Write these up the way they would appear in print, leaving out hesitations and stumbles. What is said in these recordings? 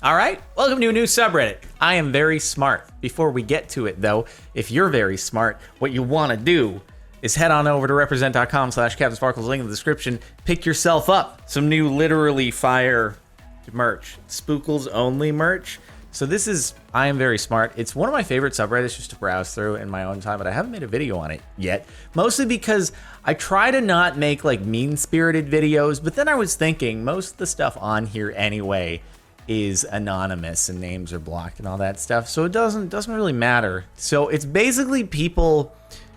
All right, welcome to a new subreddit. I am very smart. Before we get to it though, if you're very smart, what you want to do is head on over to represent.com/CaptainSparkles, link in the description. Pick yourself up some new literally fire merch. Spookles only merch. So this is I Am Very Smart. It's one of my favorite subreddits just to browse through in my own time, but I haven't made a video on it yet. Mostly because I try to not make like mean-spirited videos, but then I was thinking most of the stuff on here anyway is anonymous and names are blocked and all that stuff. So it doesn't really matter. So it's basically people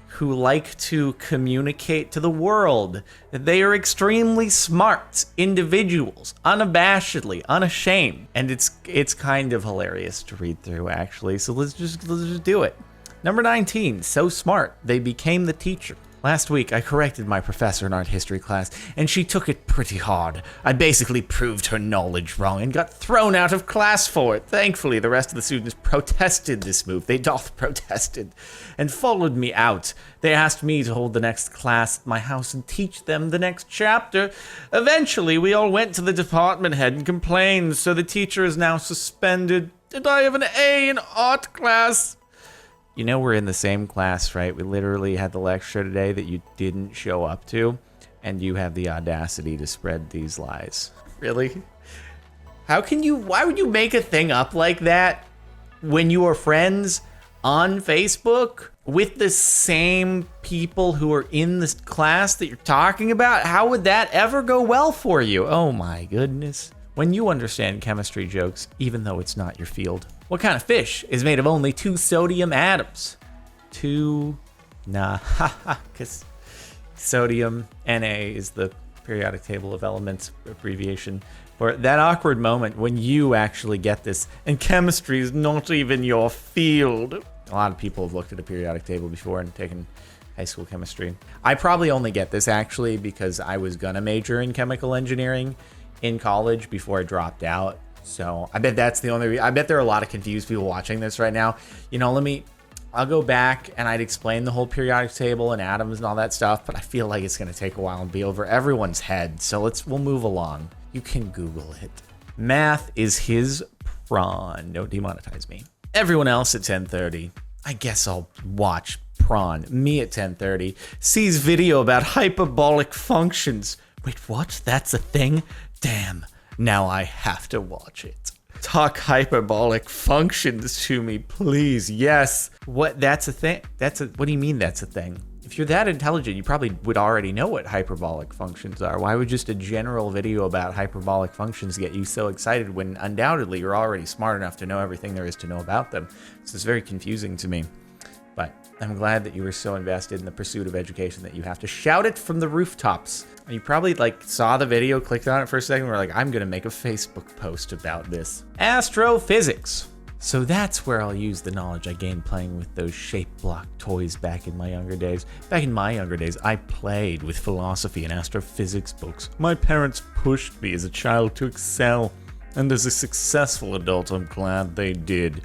who like to communicate to the world that they are extremely smart individuals, unabashedly, unashamed. And it's kind of hilarious to read through actually. So let's just do it. Number 19, so smart, they became the teacher. Last week, I corrected my professor in art history class, and she took it pretty hard. I basically proved her knowledge wrong and got thrown out of class for it. Thankfully, the rest of the students protested this move. They doth protested and followed me out. They asked me to hold the next class at my house and teach them the next chapter. Eventually, we all went to the department head and complained, so the teacher is now suspended, and I have an A in art class. You know we're in the same class, right? We literally had the lecture today that you didn't show up to, and you have the audacity to spread these lies. Really? Why would you make a thing up like that when you are friends on Facebook with the same people who are in this class that you're talking about? How would that ever go well for you? Oh my goodness. When you understand chemistry jokes, even though it's not your field. What kind of fish is made of only 2 sodium atoms? Because sodium, Na, is the periodic table of elements abbreviation. For that awkward moment when you actually get this, and chemistry is not even your field. A lot of people have looked at a periodic table before and taken high school chemistry. I probably only get this actually because I was gonna major in chemical engineering in college before I dropped out. So I bet that's the only reason. I bet there are a lot of confused people watching this right now. You know, I'll go back and I'd explain the whole periodic table and atoms and all that stuff, but I feel like it's gonna take a while and be over everyone's head. So we'll move along. You can Google it. Math is his prawn. Don't demonetize me. Everyone else at 10:30. I guess I'll watch prawn. Me at 10:30 sees video about hyperbolic functions. Wait, what? That's a thing? Damn. Now I have to watch it. Talk hyperbolic functions to me, please. Yes. What? That's a thing? What do you mean that's a thing? If you're that intelligent, you probably would already know what hyperbolic functions are. Why would just a general video about hyperbolic functions get you so excited when undoubtedly you're already smart enough to know everything there is to know about them? This is very confusing to me. But I'm glad that you were so invested in the pursuit of education that you have to shout it from the rooftops. You probably saw the video, clicked on it for a second, and were like, I'm gonna make a Facebook post about this. Astrophysics. So that's where I'll use the knowledge I gained playing with those shape block toys back in my younger days. Back in my younger days, I played with philosophy and astrophysics books. My parents pushed me as a child to excel, and as a successful adult, I'm glad they did.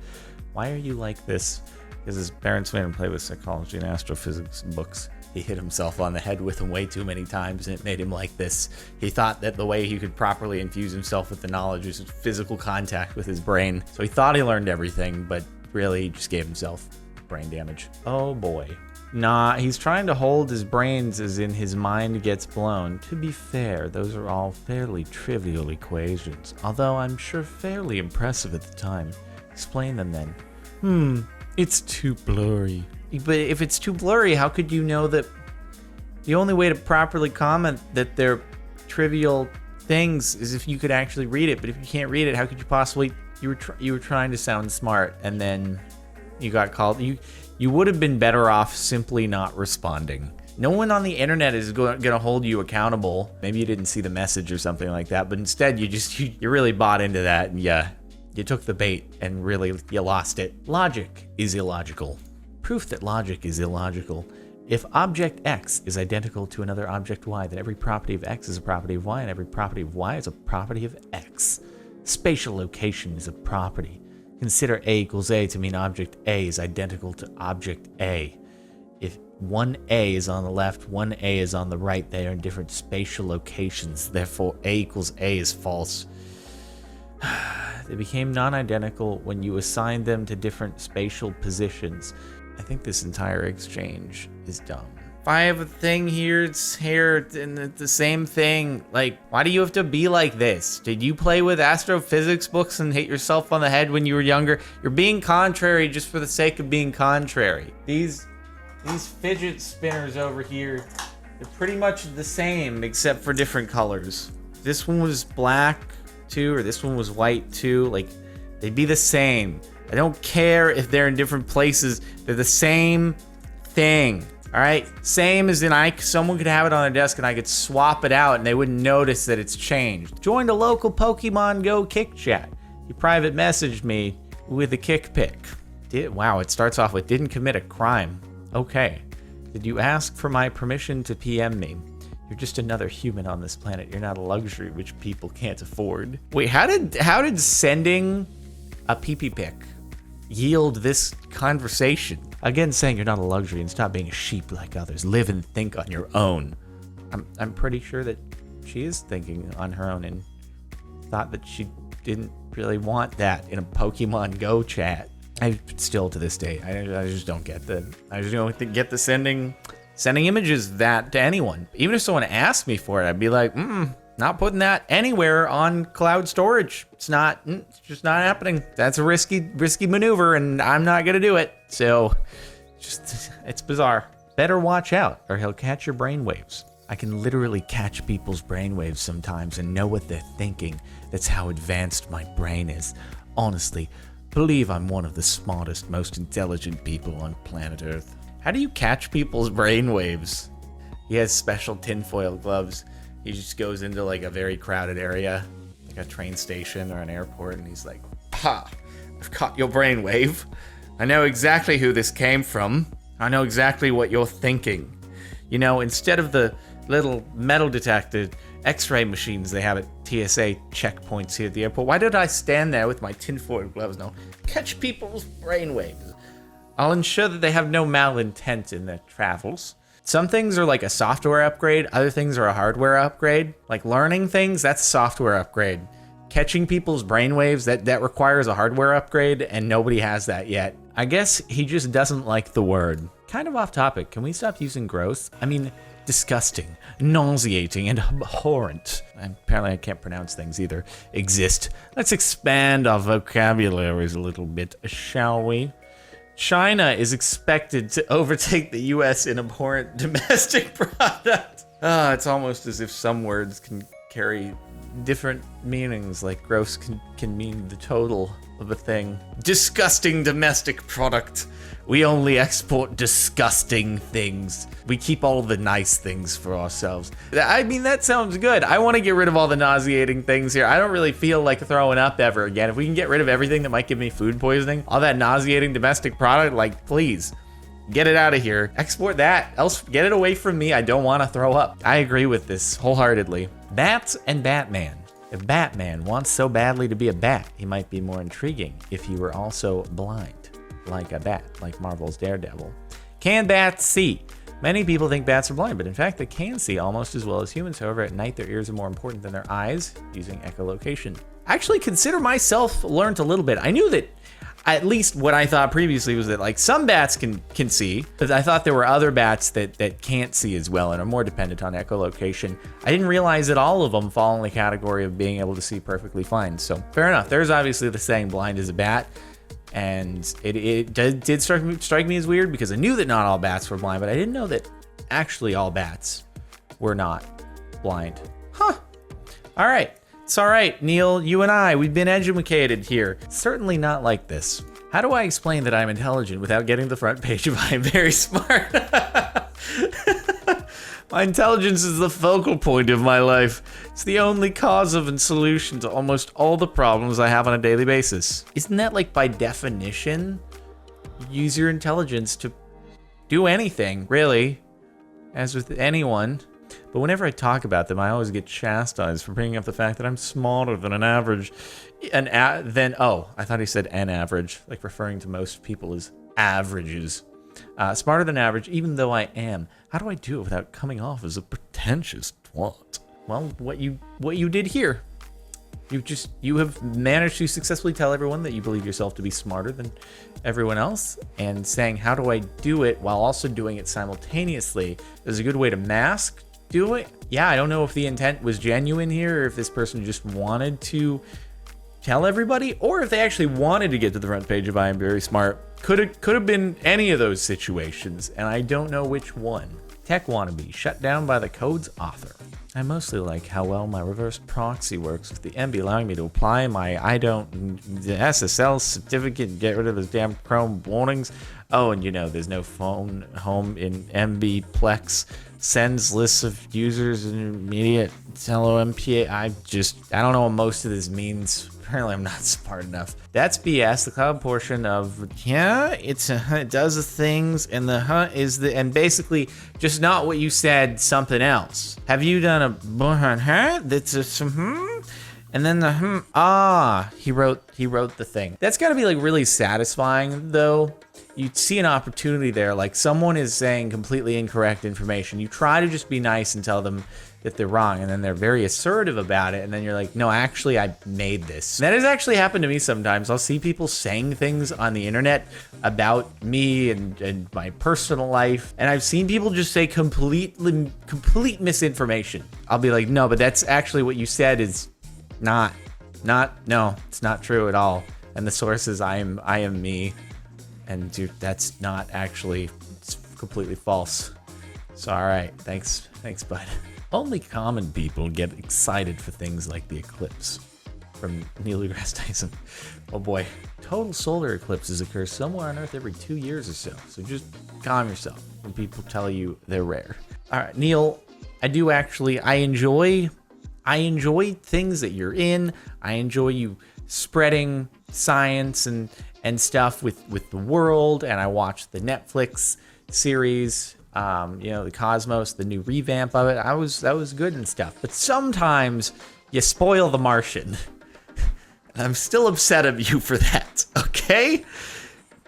Why are you like this? Because his parents made him play with psychology and astrophysics books. He hit himself on the head with them way too many times, and it made him like this. He thought that the way he could properly infuse himself with the knowledge was physical contact with his brain. So he thought he learned everything, but really he just gave himself brain damage. Oh boy. Nah, he's trying to hold his brains as in his mind gets blown. To be fair, those are all fairly trivial equations, although I'm sure fairly impressive at the time. Explain them then. It's too blurry. But if it's too blurry, how could you know that? The only way to properly comment that they're trivial things is if you could actually read it. But if you can't read it, how could you possibly? You were trying to sound smart, and then you got called. You would have been better off simply not responding. No one on the internet is going to hold you accountable. Maybe you didn't see the message or something like that, but instead you really bought into that, and you took the bait and really you lost it. Logic is illogical. Proof that logic is illogical. If object X is identical to another object Y, then every property of X is a property of Y, and every property of Y is a property of X. Spatial location is a property. Consider A equals A to mean object A is identical to object A. If one A is on the left, one A is on the right, they are in different spatial locations. Therefore, A equals A is false. They became non-identical when you assigned them to different spatial positions. I think this entire exchange is dumb. If I have a thing here, it's here, and it's the same thing. Like, why do you have to be like this? Did you play with astrophysics books and hit yourself on the head when you were younger? You're being contrary just for the sake of being contrary. These fidget spinners over here, they're pretty much the same except for different colors. This one was black too, or this one was white too. Like, they'd be the same. I don't care if they're in different places. They're the same thing. All right, same as in someone could have it on their desk and I could swap it out and they wouldn't notice that it's changed. Joined a local Pokemon Go kick chat. He private messaged me with a kick pic. Wow, it starts off with didn't commit a crime. Okay. Did you ask for my permission to PM me? You're just another human on this planet. You're not a luxury which people can't afford. Wait, how did sending a pee-pee pic yield this conversation? Again, saying you're not a luxury and stop being a sheep like others. Live and think on your own. I'm pretty sure that she is thinking on her own and thought that she didn't really want that in a Pokemon Go chat. I still to this day, I just don't get the sending images that to anyone. Even if someone asked me for it, I'd be like, not putting that anywhere on cloud storage. It's just not happening. That's a risky maneuver, and I'm not gonna do it. So, it's bizarre. Better watch out, or he'll catch your brainwaves. I can literally catch people's brainwaves sometimes and know what they're thinking. That's how advanced my brain is. Honestly, believe I'm one of the smartest, most intelligent people on planet Earth. How do you catch people's brainwaves? He has special tinfoil gloves. He just goes into like a very crowded area, like a train station or an airport, and he's like, "Ha! I've caught your brainwave. I know exactly who this came from. I know exactly what you're thinking." You know, instead of the little metal detected X-ray machines they have at TSA checkpoints here at the airport, why did I stand there with my tinfoil gloves? No, catch people's brainwaves. I'll ensure that they have no malintent in their travels. Some things are like a software upgrade, other things are a hardware upgrade. Like learning things, that's a software upgrade. Catching people's brainwaves, that requires a hardware upgrade, and nobody has that yet. I guess he just doesn't like the word. Kind of off topic, can we stop using gross? I mean, disgusting, nauseating, and abhorrent. Apparently I can't pronounce things either. Exist. Let's expand our vocabularies a little bit, shall we? China is expected to overtake the US in abhorrent domestic product. It's almost as if some words can carry different meanings, like gross can mean the total of a thing. Disgusting domestic product. We only export disgusting things. We keep all the nice things for ourselves. I mean, that sounds good. I want to get rid of all the nauseating things here. I don't really feel like throwing up ever again. If we can get rid of everything that might give me food poisoning, all that nauseating domestic product, like, please, get it out of here. Export that, else get it away from me. I don't want to throw up. I agree with this wholeheartedly. Bats and Batman. If Batman wants so badly to be a bat, he might be more intriguing if he were also blind. Like a bat, like Marvel's Daredevil. Can bats see? Many people think bats are blind, but in fact they can see almost as well as humans. However, at night their ears are more important than their eyes, using echolocation. I actually consider myself learned a little bit. I knew that at least what I thought previously was that like some bats can see, but I thought there were other bats that can't see as well and are more dependent on echolocation. I didn't realize that all of them fall in the category of being able to see perfectly fine. So fair enough. There's obviously the saying blind as a bat. And it did strike me as weird because I knew that not all bats were blind, but I didn't know that actually all bats were not blind. Huh. All right. It's all right, Neil, you and I, we've been educated here. Certainly not like this. How do I explain that I'm intelligent without getting the front page of I Am Very Smart? My intelligence is the focal point of my life. It's the only cause of and solution to almost all the problems I have on a daily basis. Isn't that like by definition? You use your intelligence to do anything, really, as with anyone. But whenever I talk about them, I always get chastised for bringing up the fact that I'm smarter than an average. Oh, I thought he said an average, like referring to most people as averages. Smarter than average, even though I am. How do I do it without coming off as a pretentious twat? Well, what you did here. You have managed to successfully tell everyone that you believe yourself to be smarter than everyone else, and saying, how do I do it while also doing it simultaneously is a good way to mask do it. Yeah, I don't know if the intent was genuine here, or if this person just wanted to tell everybody, or if they actually wanted to get to the front page of I Am Very Smart. Could have been any of those situations, and I don't know which one. Tech wannabe, shut down by the code's author. I mostly like how well my reverse proxy works with the MB allowing me to apply my the SSL certificate and get rid of those damn Chrome warnings. Oh, and there's no phone home in MB Plex. Sends lists of users and immediate LOMPA. I don't know what most of this means. Apparently I'm not smart enough. That's BS. The cloud portion of, it does the things, and the is the, and basically just not what you said, something else. Have you done a that's a and then the he wrote the thing. That's gotta be like really satisfying though. You see an opportunity there, like someone is saying completely incorrect information. You try to just be nice and tell them that they're wrong, and then they're very assertive about it, and then you're like, no, actually, I made this. That has actually happened to me sometimes. I'll see people saying things on the internet about me and my personal life, and I've seen people just say complete misinformation. I'll be like, no, but that's actually what you said is no, it's not true at all. And the source is I am me. And dude, that's not actually, it's completely false. So, all right, thanks, bud. Only common people get excited for things like the eclipse. From Neil deGrasse Tyson. Oh boy, total solar eclipses occur somewhere on Earth every 2 years or so. So just calm yourself when people tell you they're rare. All right, Neil, I enjoy things that you're in. I enjoy you spreading science and stuff with the world, and I watched the Netflix series, the Cosmos, the new revamp of it. That was good and stuff. But sometimes you spoil The Martian. And I'm still upset at you for that, okay?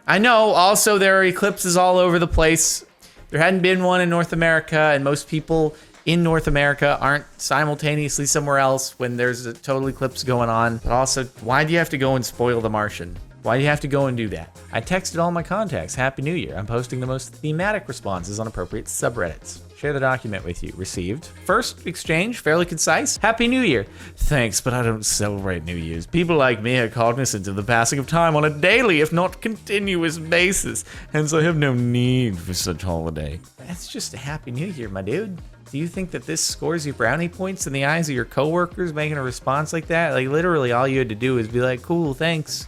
I know also there are eclipses all over the place. There hadn't been one in North America, and most people in North America aren't simultaneously somewhere else when there's a total eclipse going on. But also, why do you have to go and spoil The Martian? Why do you have to go and do that? I texted all my contacts, Happy New Year. I'm posting the most thematic responses on appropriate subreddits. Share the document with you. Received. First exchange, fairly concise. Happy New Year. Thanks, but I don't celebrate New Year's. People like me are cognizant of the passing of time on a daily, if not continuous basis. Hence, I have no need for such holiday. That's just a Happy New Year, my dude. Do you think that this scores you brownie points in the eyes of your coworkers making a response like that? Like, literally, all you had to do is be like, cool, thanks.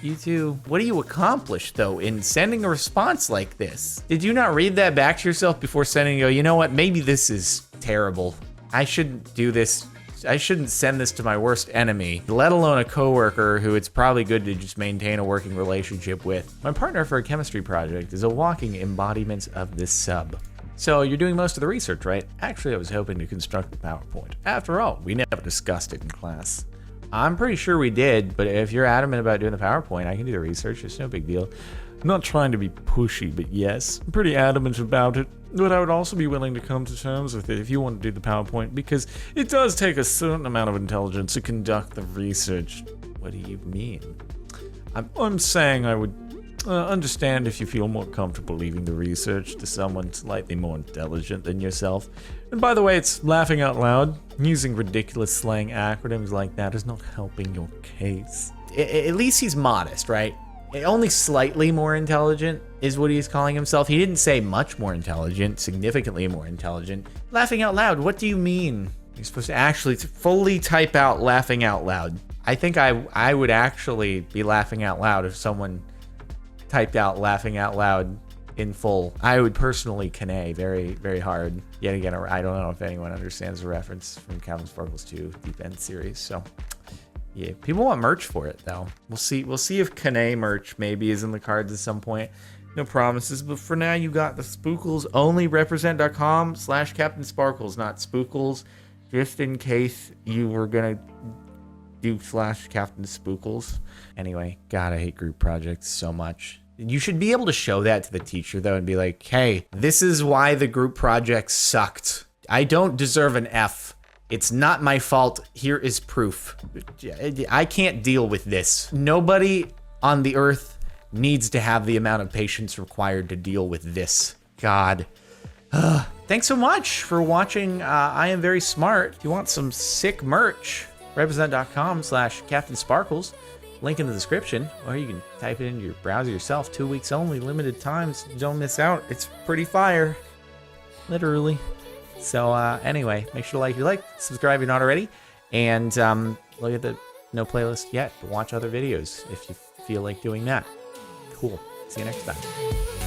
You too. What do you accomplish, though, in sending a response like this? Did you not read that back to yourself before sending and go, you know what, maybe this is terrible. I shouldn't do this. I shouldn't send this to my worst enemy, let alone a coworker who it's probably good to just maintain a working relationship with. My partner for a chemistry project is a walking embodiment of this sub. So you're doing most of the research, right? Actually, I was hoping to construct the PowerPoint. After all, we never discussed it in class. I'm pretty sure we did, but if you're adamant about doing the PowerPoint, I can do the research. It's no big deal. I'm not trying to be pushy, but yes, I'm pretty adamant about it. But I would also be willing to come to terms with it if you want to do the PowerPoint, because it does take a certain amount of intelligence to conduct the research. What do you mean? I'm saying I would understand if you feel more comfortable leaving the research to someone slightly more intelligent than yourself. And by the way, it's laughing out loud. Using ridiculous slang acronyms like that is not helping your case. At least he's modest, right? Only slightly more intelligent is what he's calling himself. He didn't say much more intelligent, significantly more intelligent. Laughing out loud, what do you mean? You're supposed to actually fully type out laughing out loud. I think I would actually be laughing out loud if someone typed out laughing out loud in full. I would personally canae very, very hard. Yet again, I don't know if anyone understands the reference from Captain Sparkles 2 Deep End series. So yeah, people want merch for it though. We'll see if canae merch maybe is in the cards at some point. No promises, but for now you got the Spookles. Only represent.com/Captain Sparkles, not Spookles. Just in case you were gonna do /Captain Spookles. Anyway, God, I hate group projects so much. You should be able to show that to the teacher, though, and be like, hey, this is why the group project sucked. I don't deserve an F It's not my fault. Here is proof. I can't deal with this. Nobody on the earth needs to have the amount of patience required to deal with this. God. Thanks so much for watching I Am Very Smart. If you want some sick merch, represent.com/Captain Sparkles. Link in the description, or you can type it into your browser yourself. 2 weeks only, limited times. Don't miss out. It's pretty fire. Literally. So anyway, make sure to like if you like, subscribe if you're not already, and look at the no playlist yet, but watch other videos if you feel like doing that. Cool. See you next time.